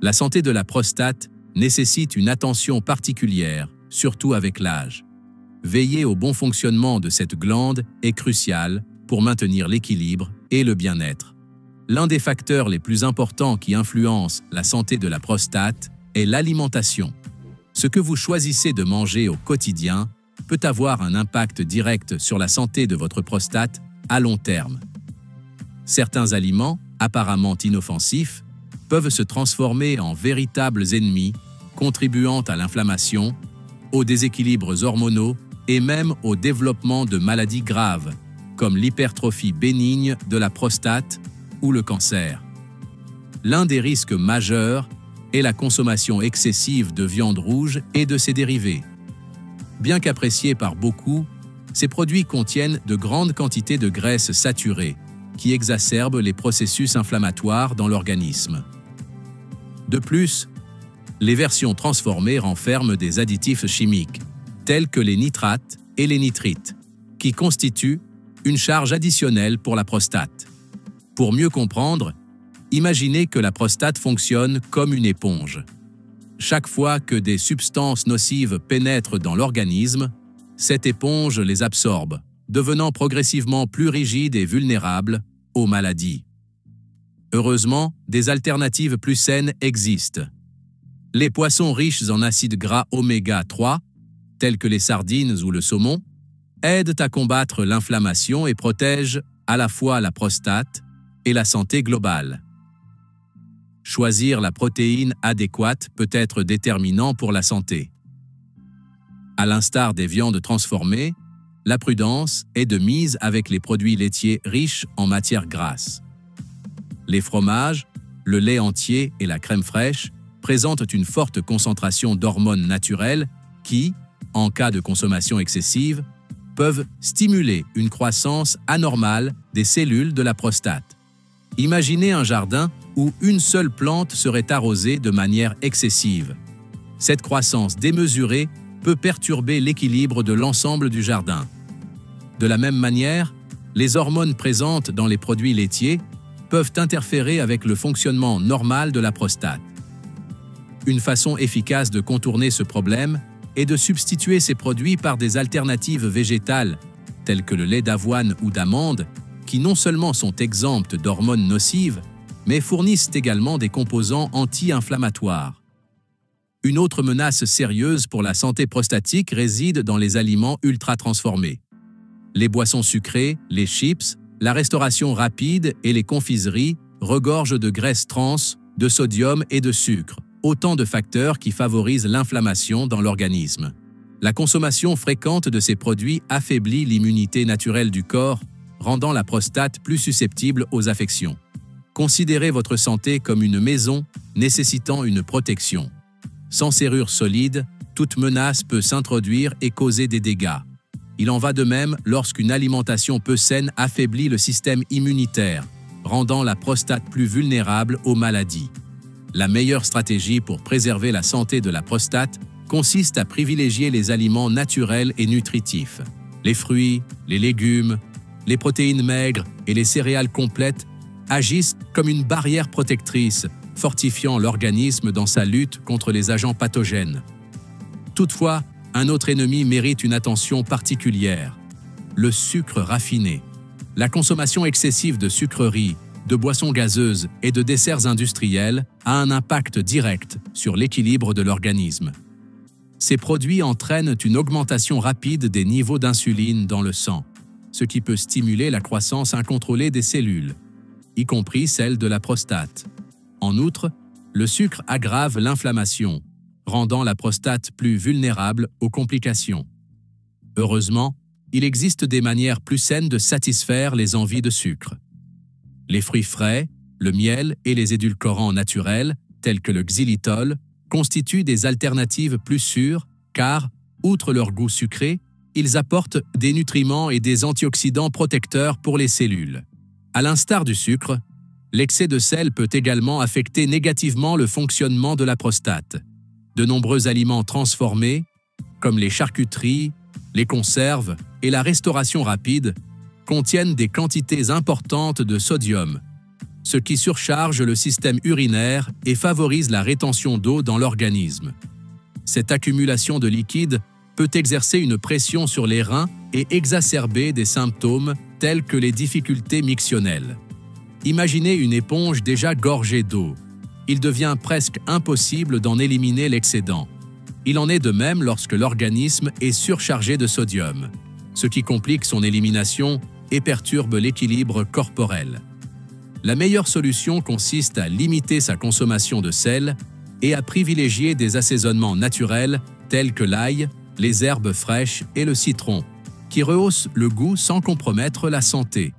La santé de la prostate nécessite une attention particulière, surtout avec l'âge. Veiller au bon fonctionnement de cette glande est crucial pour maintenir l'équilibre et le bien-être. L'un des facteurs les plus importants qui influencent la santé de la prostate est l'alimentation. Ce que vous choisissez de manger au quotidien peut avoir un impact direct sur la santé de votre prostate à long terme. Certains aliments, apparemment inoffensifs, peuvent se transformer en véritables ennemis, contribuant à l'inflammation, aux déséquilibres hormonaux et même au développement de maladies graves, comme l'hypertrophie bénigne de la prostate ou le cancer. L'un des risques majeurs est la consommation excessive de viande rouge et de ses dérivés. Bien qu'appréciés par beaucoup, ces produits contiennent de grandes quantités de graisses saturées, qui exacerbent les processus inflammatoires dans l'organisme. De plus, les versions transformées renferment des additifs chimiques, tels que les nitrates et les nitrites, qui constituent une charge additionnelle pour la prostate. Pour mieux comprendre, imaginez que la prostate fonctionne comme une éponge. Chaque fois que des substances nocives pénètrent dans l'organisme, cette éponge les absorbe, devenant progressivement plus rigide et vulnérable aux maladies. Heureusement, des alternatives plus saines existent. Les poissons riches en acides gras oméga 3, tels que les sardines ou le saumon, aident à combattre l'inflammation et protègent à la fois la prostate et la santé globale. Choisir la protéine adéquate peut être déterminant pour la santé. À l'instar des viandes transformées, la prudence est de mise avec les produits laitiers riches en matières grasses. Les fromages, le lait entier et la crème fraîche présentent une forte concentration d'hormones naturelles qui, en cas de consommation excessive, peuvent stimuler une croissance anormale des cellules de la prostate. Imaginez un jardin où une seule plante serait arrosée de manière excessive. Cette croissance démesurée peut perturber l'équilibre de l'ensemble du jardin. De la même manière, les hormones présentes dans les produits laitiers peuvent interférer avec le fonctionnement normal de la prostate. Une façon efficace de contourner ce problème est de substituer ces produits par des alternatives végétales, telles que le lait d'avoine ou d'amande, qui non seulement sont exemptes d'hormones nocives, mais fournissent également des composants anti-inflammatoires. Une autre menace sérieuse pour la santé prostatique réside dans les aliments ultra-transformés. Les boissons sucrées, les chips, la restauration rapide et les confiseries regorgent de graisses trans, de sodium et de sucre, autant de facteurs qui favorisent l'inflammation dans l'organisme. La consommation fréquente de ces produits affaiblit l'immunité naturelle du corps, rendant la prostate plus susceptible aux affections. Considérez votre santé comme une maison nécessitant une protection. Sans serrure solide, toute menace peut s'introduire et causer des dégâts. Il en va de même lorsqu'une alimentation peu saine affaiblit le système immunitaire, rendant la prostate plus vulnérable aux maladies. La meilleure stratégie pour préserver la santé de la prostate consiste à privilégier les aliments naturels et nutritifs. Les fruits, les légumes, les protéines maigres et les céréales complètes agissent comme une barrière protectrice, fortifiant l'organisme dans sa lutte contre les agents pathogènes. Toutefois, un autre ennemi mérite une attention particulière: le sucre raffiné. La consommation excessive de sucreries, de boissons gazeuses et de desserts industriels a un impact direct sur l'équilibre de l'organisme. Ces produits entraînent une augmentation rapide des niveaux d'insuline dans le sang, ce qui peut stimuler la croissance incontrôlée des cellules, y compris celle de la prostate. En outre, le sucre aggrave l'inflammation, rendant la prostate plus vulnérable aux complications. Heureusement, il existe des manières plus saines de satisfaire les envies de sucre. Les fruits frais, le miel et les édulcorants naturels, tels que le xylitol, constituent des alternatives plus sûres car, outre leur goût sucré, ils apportent des nutriments et des antioxydants protecteurs pour les cellules. À l'instar du sucre, l'excès de sel peut également affecter négativement le fonctionnement de la prostate. De nombreux aliments transformés, comme les charcuteries, les conserves et la restauration rapide, contiennent des quantités importantes de sodium, ce qui surcharge le système urinaire et favorise la rétention d'eau dans l'organisme. Cette accumulation de liquide peut exercer une pression sur les reins et exacerber des symptômes tels que les difficultés mictionnelles. Imaginez une éponge déjà gorgée d'eau. Il devient presque impossible d'en éliminer l'excédent. Il en est de même lorsque l'organisme est surchargé de sodium, ce qui complique son élimination et perturbe l'équilibre corporel. La meilleure solution consiste à limiter sa consommation de sel et à privilégier des assaisonnements naturels tels que l'ail, les herbes fraîches et le citron, qui rehaussent le goût sans compromettre la santé.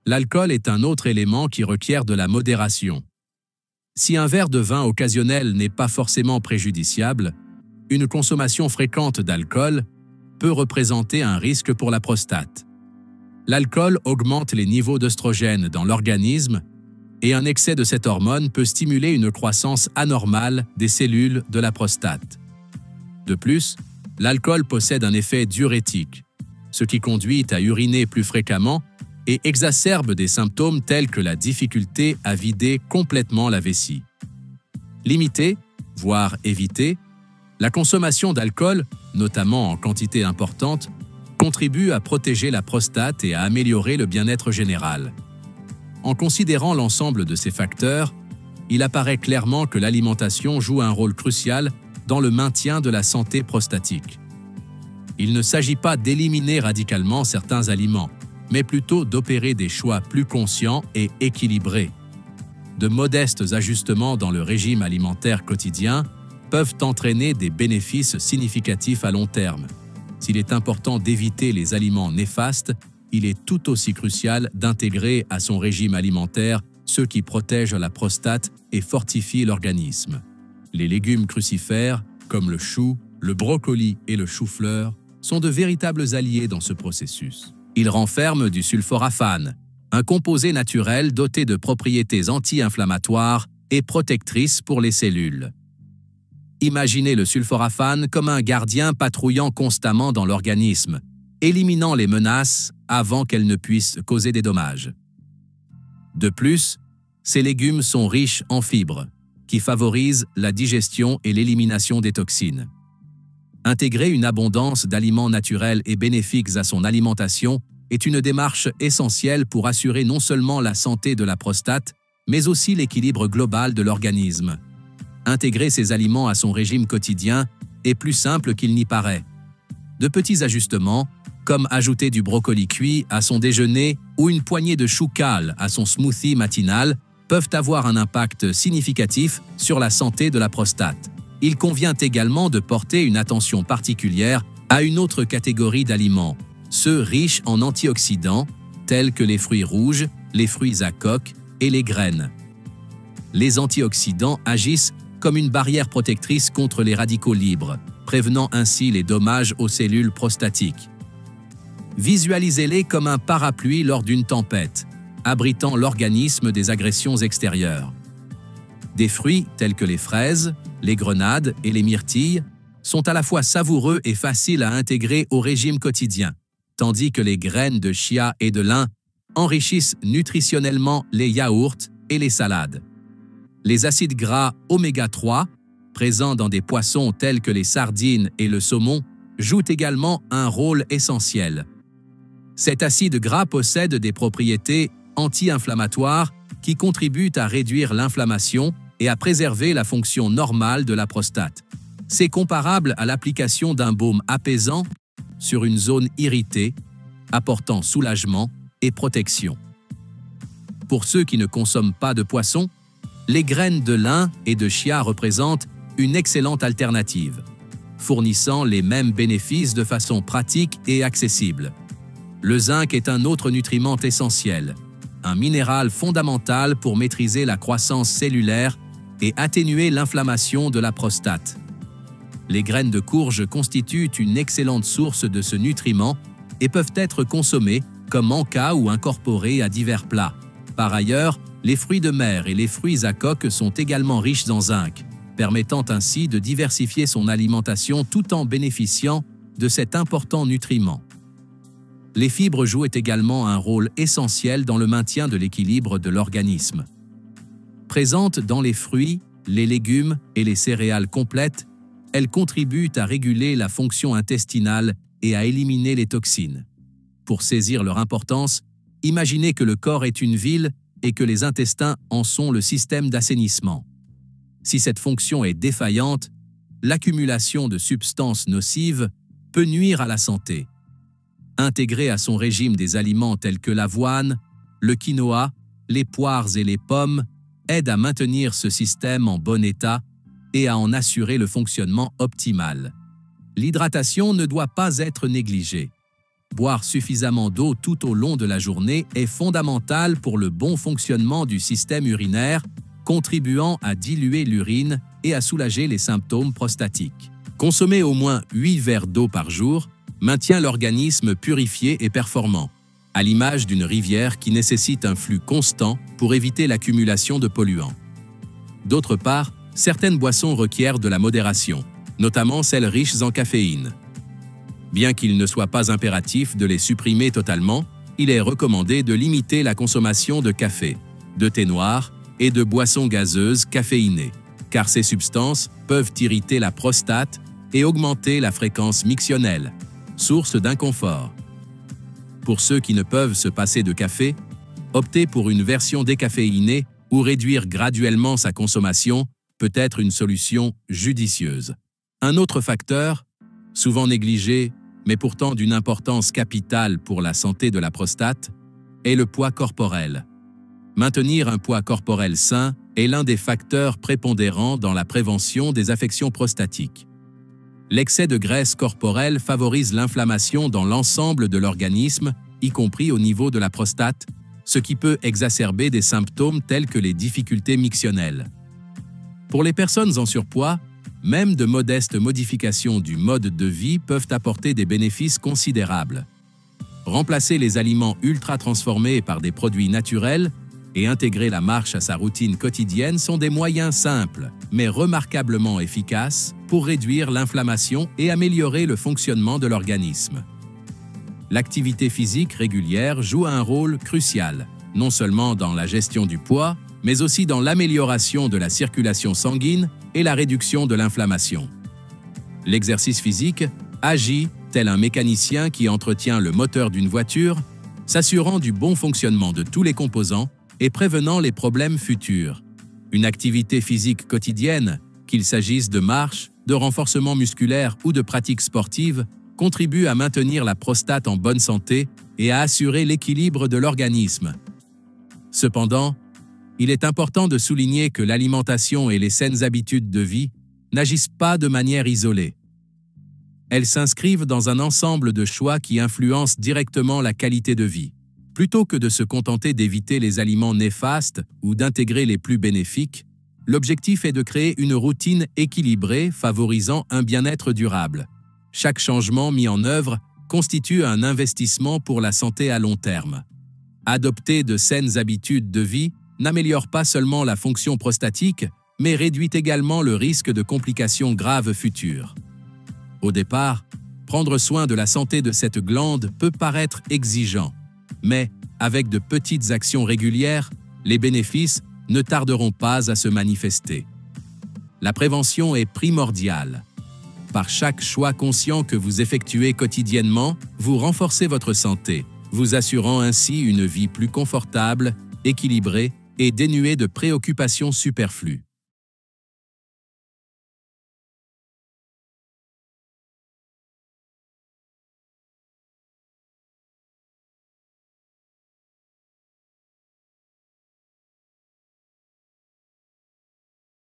L'alcool est un autre élément qui requiert de la modération. Si un verre de vin occasionnel n'est pas forcément préjudiciable, une consommation fréquente d'alcool peut représenter un risque pour la prostate. L'alcool augmente les niveaux d'œstrogène dans l'organisme et un excès de cette hormone peut stimuler une croissance anormale des cellules de la prostate. De plus, l'alcool possède un effet diurétique, ce qui conduit à uriner plus fréquemment et exacerbe des symptômes tels que la difficulté à vider complètement la vessie. Limiter, voire éviter, la consommation d'alcool, notamment en quantité importante, contribue à protéger la prostate et à améliorer le bien-être général. En considérant l'ensemble de ces facteurs, il apparaît clairement que l'alimentation joue un rôle crucial dans le maintien de la santé prostatique. Il ne s'agit pas d'éliminer radicalement certains aliments, mais plutôt d'opérer des choix plus conscients et équilibrés. De modestes ajustements dans le régime alimentaire quotidien peuvent entraîner des bénéfices significatifs à long terme. S'il est important d'éviter les aliments néfastes, il est tout aussi crucial d'intégrer à son régime alimentaire ceux qui protègent la prostate et fortifient l'organisme. Les légumes crucifères, comme le chou, le brocoli et le chou-fleur, sont de véritables alliés dans ce processus. Ils renferment du sulforaphane, un composé naturel doté de propriétés anti-inflammatoires et protectrices pour les cellules. Imaginez le sulforaphane comme un gardien patrouillant constamment dans l'organisme, éliminant les menaces avant qu'elles ne puissent causer des dommages. De plus, ces légumes sont riches en fibres, qui favorisent la digestion et l'élimination des toxines. Intégrer une abondance d'aliments naturels et bénéfiques à son alimentation est une démarche essentielle pour assurer non seulement la santé de la prostate, mais aussi l'équilibre global de l'organisme. Intégrer ces aliments à son régime quotidien est plus simple qu'il n'y paraît. De petits ajustements, comme ajouter du brocoli cuit à son déjeuner ou une poignée de chou cale à son smoothie matinal, peuvent avoir un impact significatif sur la santé de la prostate. Il convient également de porter une attention particulière à une autre catégorie d'aliments, ceux riches en antioxydants, tels que les fruits rouges, les fruits à coque et les graines. Les antioxydants agissent comme une barrière protectrice contre les radicaux libres, prévenant ainsi les dommages aux cellules prostatiques. Visualisez-les comme un parapluie lors d'une tempête, abritant l'organisme des agressions extérieures. Des fruits tels que les fraises, les grenades et les myrtilles sont à la fois savoureux et faciles à intégrer au régime quotidien, tandis que les graines de chia et de lin enrichissent nutritionnellement les yaourts et les salades. Les acides gras oméga 3, présents dans des poissons tels que les sardines et le saumon, jouent également un rôle essentiel. Cet acide gras possède des propriétés anti-inflammatoires qui contribuent à réduire l'inflammation et à préserver la fonction normale de la prostate. C'est comparable à l'application d'un baume apaisant sur une zone irritée, apportant soulagement et protection. Pour ceux qui ne consomment pas de poisson, les graines de lin et de chia représentent une excellente alternative, fournissant les mêmes bénéfices de façon pratique et accessible. Le zinc est un autre nutriment essentiel, un minéral fondamental pour maîtriser la croissance cellulaire et atténuer l'inflammation de la prostate. Les graines de courge constituent une excellente source de ce nutriment et peuvent être consommées comme encas ou incorporées à divers plats. Par ailleurs, les fruits de mer et les fruits à coque sont également riches en zinc, permettant ainsi de diversifier son alimentation tout en bénéficiant de cet important nutriment. Les fibres jouent également un rôle essentiel dans le maintien de l'équilibre de l'organisme. Présentes dans les fruits, les légumes et les céréales complètes, elles contribuent à réguler la fonction intestinale et à éliminer les toxines. Pour saisir leur importance, imaginez que le corps est une ville et que les intestins en sont le système d'assainissement. Si cette fonction est défaillante, l'accumulation de substances nocives peut nuire à la santé. Intégrer à son régime des aliments tels que l'avoine, le quinoa, les poires et les pommes aide à maintenir ce système en bon état et à en assurer le fonctionnement optimal. L'hydratation ne doit pas être négligée. Boire suffisamment d'eau tout au long de la journée est fondamental pour le bon fonctionnement du système urinaire, contribuant à diluer l'urine et à soulager les symptômes prostatiques. Consommer au moins 8 verres d'eau par jour maintient l'organisme purifié et performant, à l'image d'une rivière qui nécessite un flux constant pour éviter l'accumulation de polluants. D'autre part, certaines boissons requièrent de la modération, notamment celles riches en caféine. Bien qu'il ne soit pas impératif de les supprimer totalement, il est recommandé de limiter la consommation de café, de thé noir et de boissons gazeuses caféinées, car ces substances peuvent irriter la prostate et augmenter la fréquence mictionnelle, source d'inconfort. Pour ceux qui ne peuvent se passer de café, opter pour une version décaféinée ou réduire graduellement sa consommation peut être une solution judicieuse. Un autre facteur, souvent négligé, mais pourtant d'une importance capitale pour la santé de la prostate, est le poids corporel. Maintenir un poids corporel sain est l'un des facteurs prépondérants dans la prévention des affections prostatiques. L'excès de graisse corporelle favorise l'inflammation dans l'ensemble de l'organisme, y compris au niveau de la prostate, ce qui peut exacerber des symptômes tels que les difficultés mictionnelles. Pour les personnes en surpoids, même de modestes modifications du mode de vie peuvent apporter des bénéfices considérables. Remplacer les aliments ultra-transformés par des produits naturels et intégrer la marche à sa routine quotidienne sont des moyens simples, mais remarquablement efficaces pour réduire l'inflammation et améliorer le fonctionnement de l'organisme. L'activité physique régulière joue un rôle crucial, non seulement dans la gestion du poids, mais aussi dans l'amélioration de la circulation sanguine et la réduction de l'inflammation. L'exercice physique agit tel un mécanicien qui entretient le moteur d'une voiture, s'assurant du bon fonctionnement de tous les composants et prévenant les problèmes futurs. Une activité physique quotidienne, qu'il s'agisse de marche, de renforcement musculaire ou de pratiques sportives, contribue à maintenir la prostate en bonne santé et à assurer l'équilibre de l'organisme. Cependant, il est important de souligner que l'alimentation et les saines habitudes de vie n'agissent pas de manière isolée. Elles s'inscrivent dans un ensemble de choix qui influencent directement la qualité de vie. Plutôt que de se contenter d'éviter les aliments néfastes ou d'intégrer les plus bénéfiques, l'objectif est de créer une routine équilibrée favorisant un bien-être durable. Chaque changement mis en œuvre constitue un investissement pour la santé à long terme. Adopter de saines habitudes de vie n'améliore pas seulement la fonction prostatique, mais réduit également le risque de complications graves futures. Au départ, prendre soin de la santé de cette glande peut paraître exigeant, mais avec de petites actions régulières, les bénéfices ne tarderont pas à se manifester. La prévention est primordiale. Par chaque choix conscient que vous effectuez quotidiennement, vous renforcez votre santé, vous assurant ainsi une vie plus confortable, équilibrée et dénuée de préoccupations superflues.